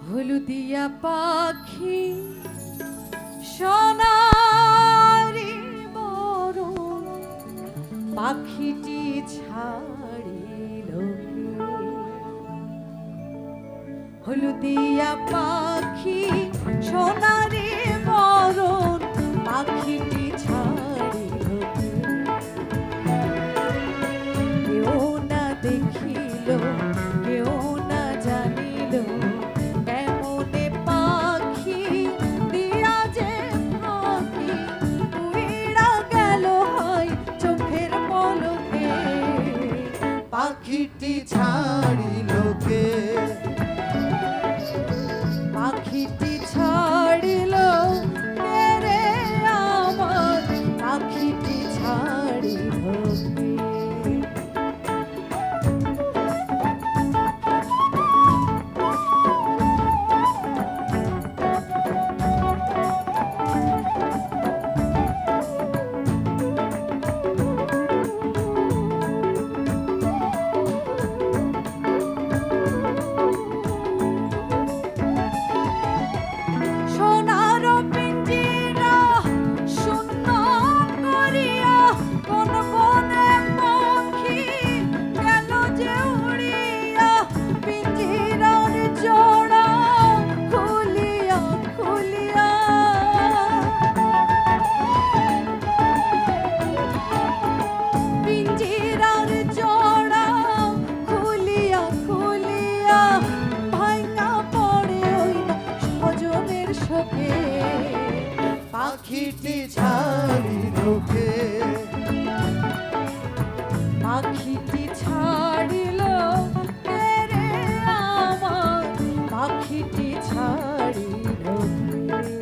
হলুদিয়া পাখি সোনারি বরণ পাখিটি ছাড়িল হলুদিয়া পাখি সোনারি বরণ পাখিটি ছাড়িল কেউ না দেখিল কেউ না জানিল কেমনে পাখি দিয়া যে পাখি উড়া গেল হয় চোখের পলকে পাখিটি ছাড়িল কে পাখিটি ছাড়িল কে রে আমার পাখিটি ছাড়িল কে পাখিটি ছাড়িল কে পাখিটি ছাড়িল কে রে আমার পাখিটি ছাড়িল কে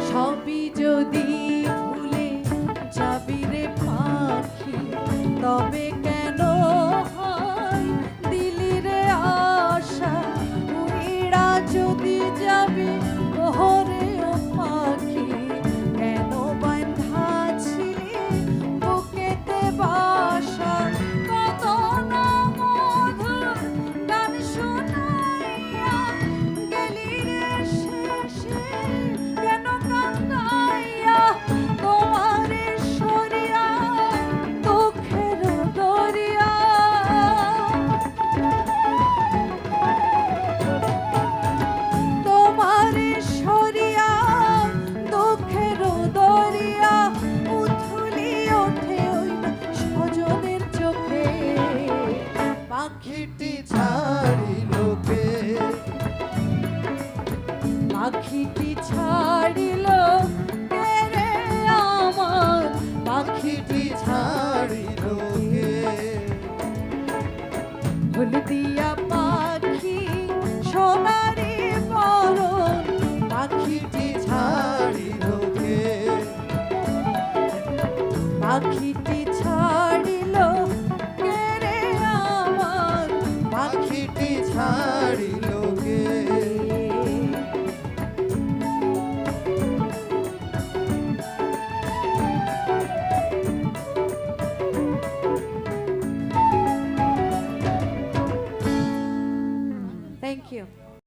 সবই যদি ভুলে যাবি রে পাখি তবে কেন হয় দিলি রে আশা উড়া যদি যাবি ওহরে ও পাখি কেন বাঁধা ছিলি বুকেতে বাসা কত না মধুর গান শোনাইয়া গেলি রে শেষে কেন কান্দাইয়া তোমার সরিয়া দুঃখের দরিয়া তোমার সরিয়া দুঃখের দরিয়া উথলি ওঠে ওই স্বজনের চোখে পাখিটি ছাড়িল কে পাখিটি ছাড়িল কে রে আমার পাখিটি ছাড়িল কে হলুদিয়া পাখি সোনারি বরণ পাখিটি ছাড়িল কে পাখিটি ছাড়িল কে রে আমার পাখিটি ছাড়িল কে Thank you.